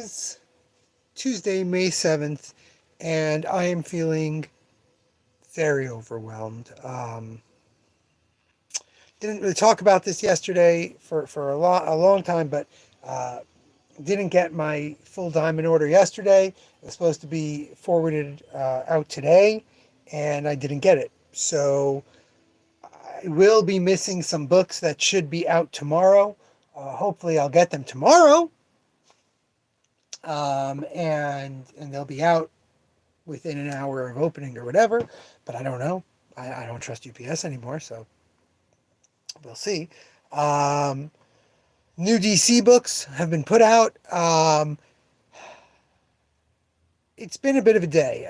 is Tuesday, May 7th, and I am feeling very overwhelmed. Didn't really talk about this yesterday for a long time, but uh, didn't get my full diamond order yesterday. It was supposed to be forwarded out today, and I didn't get it. So I will be missing some books that should be out tomorrow. Hopefully, I'll get them tomorrow, and they'll be out within an hour of opening or whatever. But I don't know. I don't trust UPS anymore, so we'll see. Um, New DC books have been put out. It's been a bit of a day.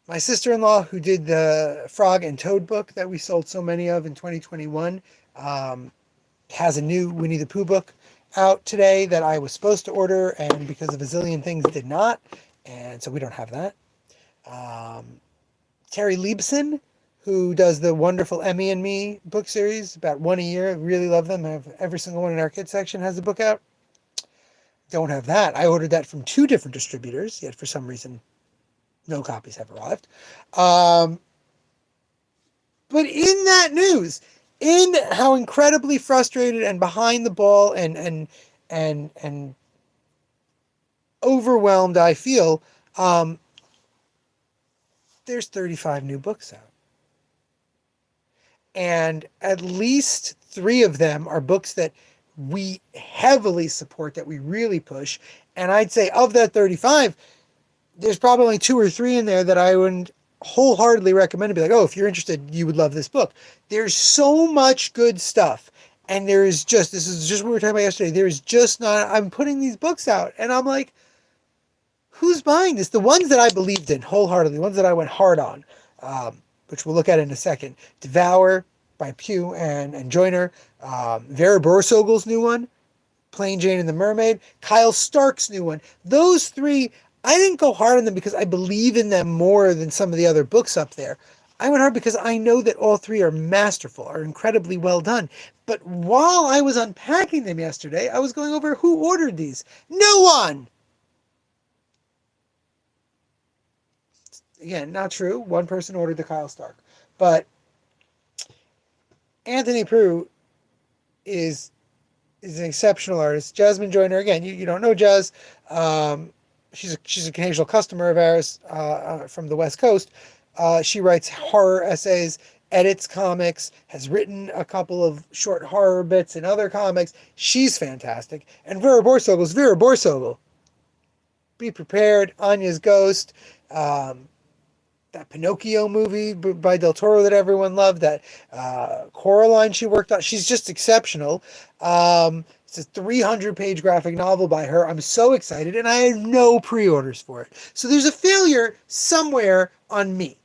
My sister-in-law, who did the Frog and Toad book that we sold so many of in 2021, has a new Winnie the Pooh book out today that I was supposed to order, and because of a zillion things, did not. And so we don't have that. Terry Liebson, who does the wonderful Emmy and Me book series, about one a year. Really love them. I have every single one in our kids section has a book out. Don't have that. I ordered that from two different distributors, yet for some reason, no copies have arrived. But in that news, in how incredibly frustrated and behind the ball and overwhelmed I feel, there's 35 new books out. And at least 3 of them are books that we heavily support, that we really push. And I'd say of that 35, there's probably 2 or 3 in there that I would wholeheartedly recommend to be like, oh, if you're interested, you would love this book. There's so much good stuff. And this is just what we were talking about yesterday. There's just not, I'm putting these books out and I'm like, who's buying this? The ones that I believed in wholeheartedly, the ones that I went hard on, which we'll look at in a second. Devour by Pugh and Joyner. Vera Borsogel's new one. Plain Jane and the Mermaid. Kyle Stark's new one. Those 3, I didn't go hard on them because I believe in them more than some of the other books up there. I went hard because I know that all 3 are masterful, are incredibly well done. But while I was unpacking them yesterday, I was going over who ordered these. No one! Again, not true. One person ordered the Kyle Stark. But Anthony Prue is an exceptional artist. Jasmine Joyner, again, you don't know Jazz. She's an occasional customer of ours from the West Coast. She writes horror essays, edits comics, has written a couple of short horror bits in other comics. She's fantastic. And Vera Borsogel's Vera Borsogel. Be prepared. Anya's Ghost. That Pinocchio movie by Del Toro that everyone loved, that Coraline she worked on. She's just exceptional. It's a 300-page graphic novel by her. I'm so excited, and I have no pre-orders for it. So there's a failure somewhere on me.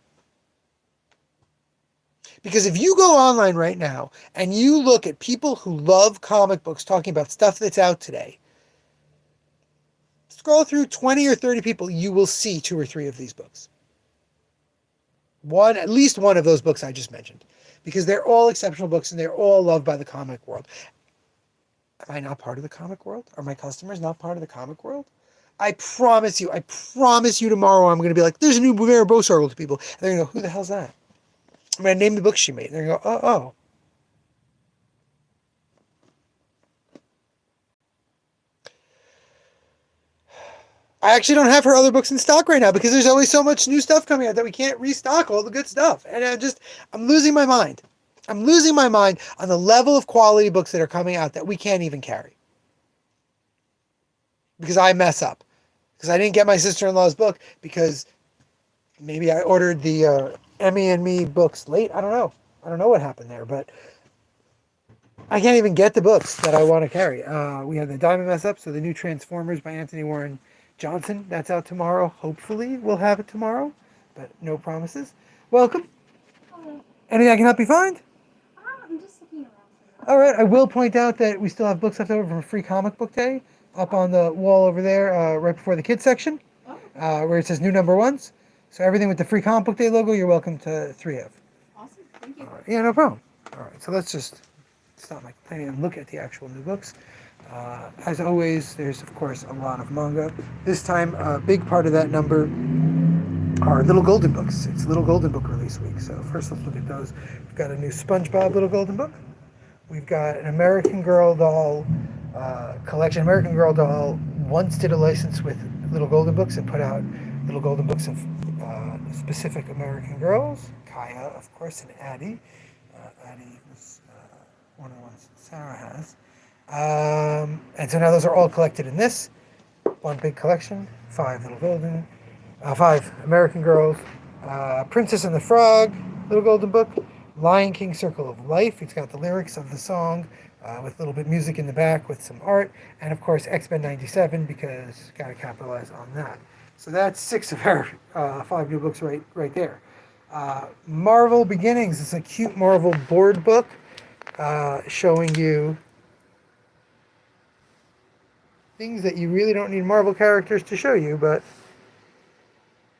Because if you go online right now and you look at people who love comic books talking about stuff that's out today, scroll through 20 or 30 people, you will see 2 or 3 of these books. At least one of those books I just mentioned, because they're all exceptional books and they're all loved by the comic world. Am I not part of the comic world? Are my customers not part of the comic world? I promise you tomorrow I'm going to be like, there's a new Vera Borsogel to people. And they're going to go, who the hell's that? I'm going to name the book she made. And they're going to go, oh. I actually don't have her other books in stock right now because there's always so much new stuff coming out that we can't restock all the good stuff. And I'm losing my mind. I'm losing my mind on the level of quality books that are coming out that we can't even carry. Because I mess up. Because I didn't get my sister-in-law's book because maybe I ordered the Emmy and Me books late. I don't know. I don't know what happened there, but I can't even get the books that I want to carry. We have the Diamond Mess Up, so the new Transformers by Anthony Warren Johnson. That's out tomorrow. Hopefully we'll have it tomorrow, but no promises. Welcome. Hello. Anything I can help you find? I'm just looking around. All right. I will point out that we still have books left over from Free Comic Book Day up on the wall over there, right before the kids section, where it says new number ones. So everything with the Free Comic Book Day logo, you're welcome to 3 of. Awesome. Thank you. Yeah, no problem. All right. So let's just stop my complaining and look at the actual new books. As always, there's of course a lot of manga. This time, a big part of that number are Little Golden Books. It's Little Golden Book release week. So first, let's look at those. We've got a new SpongeBob Little Golden Book. We've got an American Girl doll collection. American Girl doll once did a license with Little Golden Books and put out Little Golden Books of specific American girls. Kaya, of course, and Addie. Addie was one of the ones Sarah has. And so now those are all collected in this one big collection. Five American Girls, Princess and the Frog, Little Golden Book, Lion King Circle of Life. It's got the lyrics of the song with a little bit of music in the back with some art, and of course X-Men '97 because got to capitalize on that. So that's 6 of our 5 new books right there. Marvel Beginnings is a cute Marvel board book showing you things that you really don't need Marvel characters to show you, but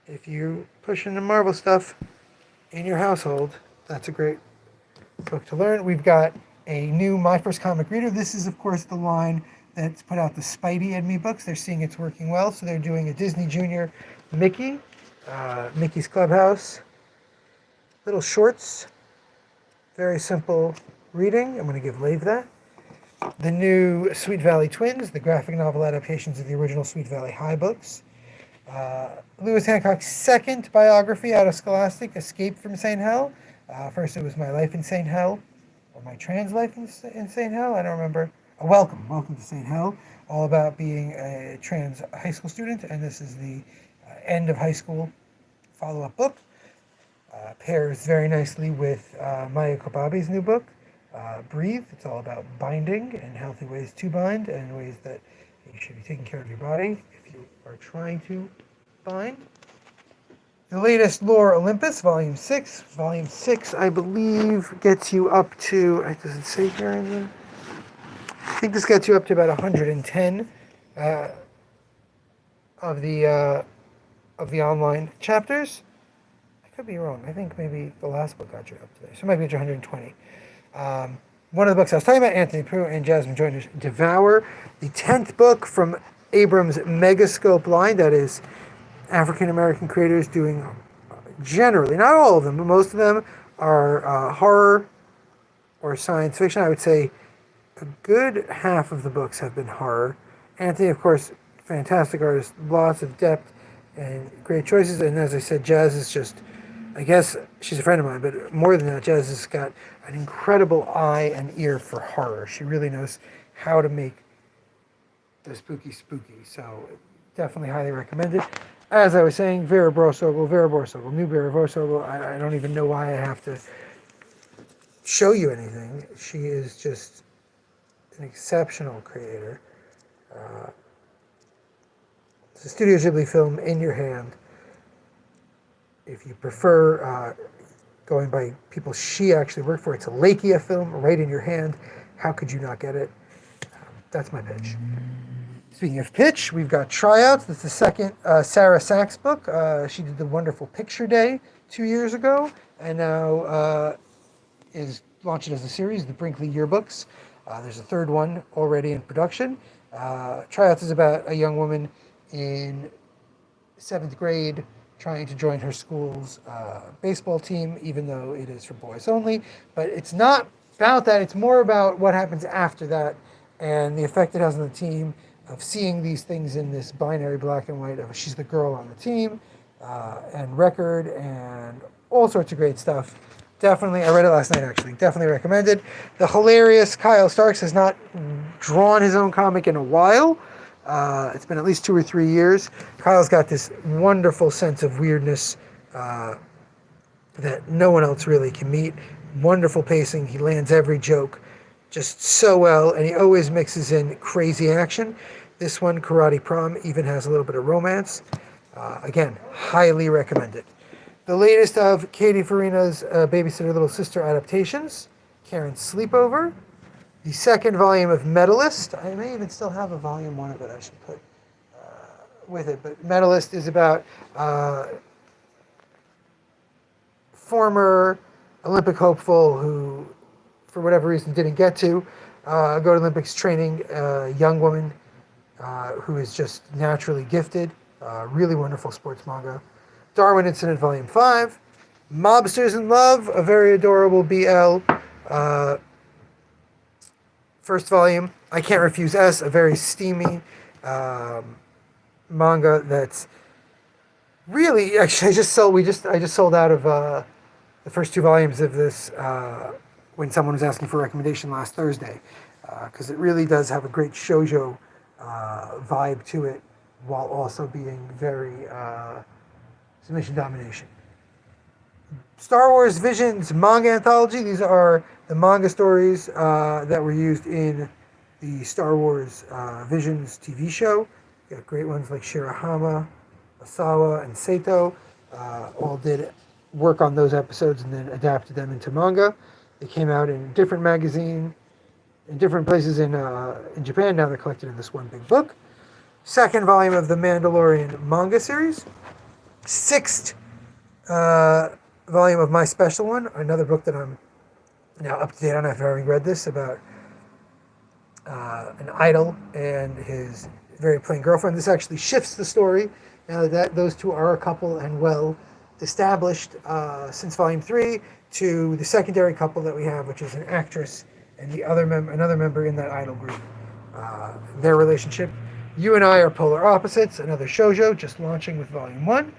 if you're pushing the Marvel stuff in your household, that's a great book to learn. We've got a new My First Comic Reader. This is, of course, the line that's put out the Spidey and Me books. They're seeing it's working well, so they're doing a Disney Junior Mickey, Mickey's Clubhouse, little shorts, very simple reading. I'm going to give Lave that. The new Sweet Valley Twins, the graphic novel adaptations of the original Sweet Valley High books. Lewis Hancock's second biography out of Scholastic, Escape from St. Hell. First it was My Life in St. Hell, or My Trans Life in St. Hell, I don't remember. Welcome to St. Hell, all about being a trans high school student, and this is the end of high school follow-up book. Pairs very nicely with Maya Kobabe's new book, Breathe. It's all about binding and healthy ways to bind and ways that you should be taking care of your body if you are trying to bind. The latest Lore Olympus, Volume 6. Volume 6, I believe, gets you up to, does it say here in the, I think this gets you up to about 110 of the online chapters. I could be wrong. I think maybe the last book got you up to there. So it might be 120. One of the books I was talking about, Anthony Pruitt and Jasmine Joyner's Devour, the 10th book from Abrams' Megascope line, that is African American creators doing, generally, not all of them, but most of them are horror or science fiction. I would say a good half of the books have been horror. Anthony, of course, fantastic artist, lots of depth and great choices. And as I said, Jazz is just, I guess she's a friend of mine, but more than that, Jazz has got an incredible eye and ear for horror. She really knows how to make the spooky. So definitely highly recommended. As I was saying, Vera Borsogel, new Vera Borsogel. I don't even know why I have to show you anything. She is just an exceptional creator. It's a Studio Ghibli film in your hand. If you prefer going by people she actually worked for, it's a Lakia film right in your hand. How could you not get it? That's my pitch. Speaking of pitch, we've got Tryouts. That's the second Sarah Sachs book. She did The Wonderful Picture Day 2 years ago, and now is launching as a series, the Brinkley Yearbooks. There's a third one already in production. Tryouts is about a young woman in 7th grade trying to join her school's baseball team, even though it is for boys only. But it's not about that. It's more about what happens after that and the effect it has on the team, of seeing these things in this binary black and white of she's the girl on the team, and record, and all sorts of great stuff. Definitely, I read it last night actually, definitely recommended. The hilarious Kyle Starks has not drawn his own comic in a while. It's been at least 2 or 3 years. Kyle's got this wonderful sense of weirdness that no one else really can meet. Wonderful pacing, he lands every joke just so well, and he always mixes in crazy action. This one, Karate Prom, even has a little bit of romance. Again, highly recommended. The latest of Katie Farina's Babysitter Little Sister adaptations, Karen's Sleepover. The second volume of Medalist. I may even still have a volume 1 of it I should put with it. But Medalist is about former Olympic hopeful who, for whatever reason, didn't get to, go to Olympics training a young woman who is just naturally gifted. Really wonderful sports manga. Darwin Incident Volume 5. Mobsters in Love, a very adorable BL. Uh, first volume. I Can't Refuse S, a very steamy manga that's really actually I just sold out of the first two volumes of this when someone was asking for a recommendation last Thursday because it really does have a great shoujo vibe to it while also being very submission domination. Star Wars Visions manga anthology. These are the manga stories that were used in the Star Wars Visions TV show. You got great ones like Shirahama, Asawa, and Sato. All did work on those episodes and then adapted them into manga. They came out in a different magazine, in different places in Japan. Now they're collected in this one big book. Second volume of the Mandalorian manga series. Sixth volume of My Special One, another book that I'm now up to date on after having read this about an idol and his very plain girlfriend. This actually shifts the story now that those two are a couple and well established since volume 3 to the secondary couple that we have, which is an actress and the other another member in that idol group. Their relationship. You and I are polar opposites, another shoujo just launching with volume 1.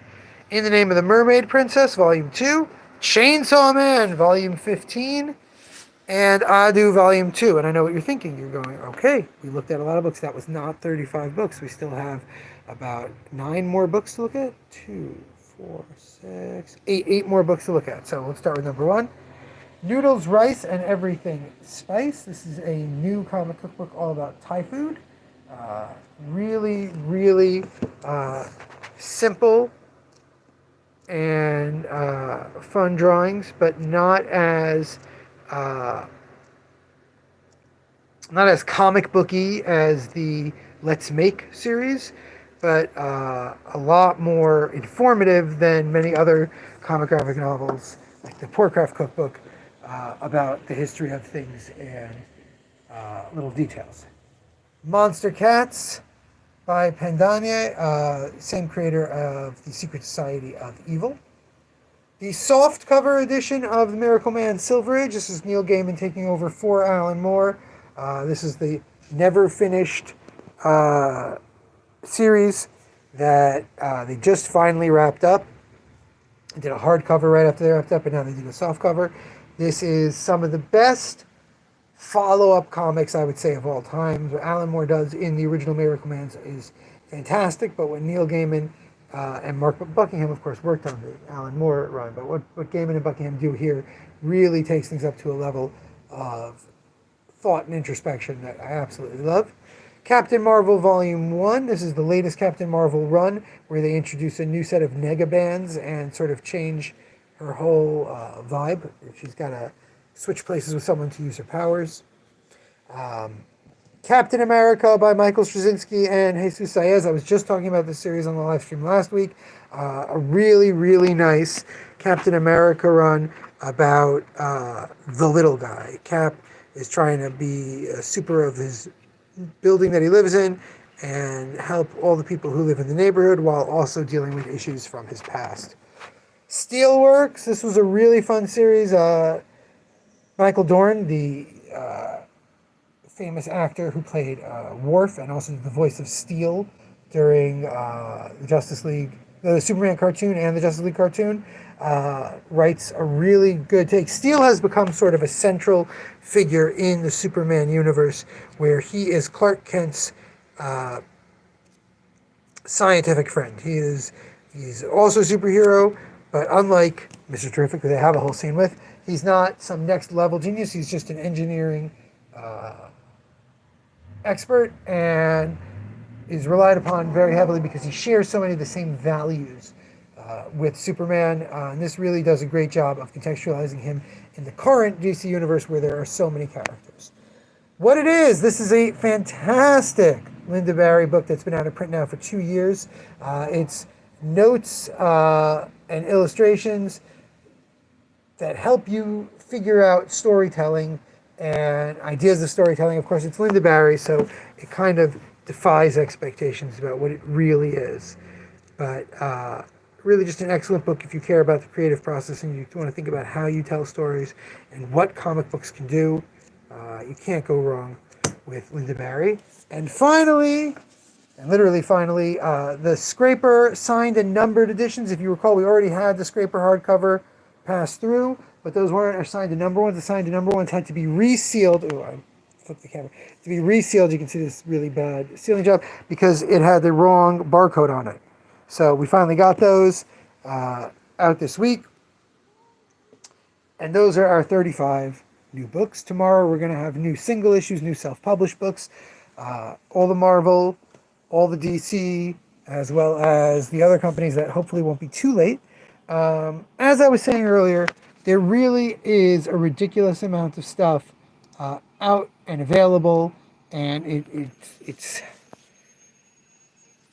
In the Name of the Mermaid Princess, Volume 2, Chainsaw Man, Volume 15, and Adu, Volume 2. And I know what you're thinking. You're going, okay, we looked at a lot of books. That was not 35 books. We still have about 9 more books to look at. 2, 4, 6, 8. 8 more books to look at. So let's start with number 1. Noodles, Rice, and Everything Spice. This is a new comic cookbook all about Thai food. Really, really simple and fun drawings, but not as comic booky as the Let's Make series, but a lot more informative than many other comic graphic novels, like the Porcraft Cookbook, about the history of things and little details. Monster Cats by Pandanya, same creator of The Secret Society of Evil. The soft cover edition of The Miracle Man Silver Age. This is Neil Gaiman taking over for Alan Moore. This is the never finished series that they just finally wrapped up. They did a hardcover right after they wrapped up, and now they did a soft cover. This is some of the best follow-up comics, I would say, of all time. What Alan Moore does in the original Miracle Man is fantastic, but what Neil Gaiman and Mark Buckingham, of course, worked on the Alan Moore run, but what Gaiman and Buckingham do here really takes things up to a level of thought and introspection that I absolutely love. Captain Marvel Volume 1. This is the latest Captain Marvel run, where they introduce a new set of nega bands and sort of change her whole vibe. She's got to switch places with someone to use her powers. Captain America by Michael Straczynski and Jesus Saez. I was just talking about this series on the live stream last week. A really, really nice Captain America run about the little guy. Cap is trying to be a super of his building that he lives in and help all the people who live in the neighborhood while also dealing with issues from his past. Steelworks. This was a really fun series. Michael Dorn, the famous actor who played Worf and also the voice of Steel during the Justice League, the Superman cartoon and the Justice League cartoon, writes a really good take. Steel has become sort of a central figure in the Superman universe, where he is Clark Kent's scientific friend. He's also a superhero, but unlike Mr. Terrific, who they have a whole scene with, he's not some next level genius. He's just an engineering expert and is relied upon very heavily because he shares so many of the same values with Superman. And this really does a great job of contextualizing him in the current DC universe where there are so many characters. What it is, this is a fantastic Lynda Barry book that's been out of print now for 2 years. It's notes and illustrations that help you figure out storytelling and ideas of storytelling. Of course, it's Linda Barry, so it kind of defies expectations about what it really is. But really, just an excellent book if you care about the creative process and you want to think about how you tell stories and what comic books can do. You can't go wrong with Linda Barry. And finally, and literally finally, the Scraper signed and numbered editions. If you recall, we already had the Scraper hardcover pass through, but those weren't our signed and number ones. The signed and number ones had to be resealed. Oh, I flipped the camera. To be resealed, you can see this really bad sealing job because it had the wrong barcode on it. So we finally got those out this week. And those are our 35 new books. Tomorrow we're going to have new single issues, new self-published books, all the Marvel, all the DC, as well as the other companies that hopefully won't be too late. As I was saying earlier, there really is a ridiculous amount of stuff out and available, and it's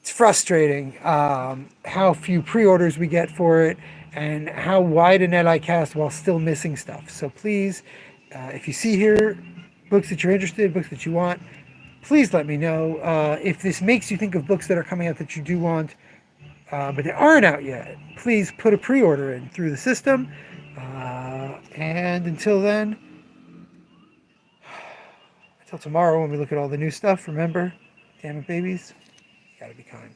frustrating how few pre-orders we get for it and how wide a net I cast while still missing stuff. So please, if you see here books that you're interested in, books that you want, please let me know. If this makes you think of books that are coming out that you do want, but they aren't out yet, please put a pre-order in through the system. And until then, until tomorrow when we look at all the new stuff, remember, damn it, babies, you gotta be kind.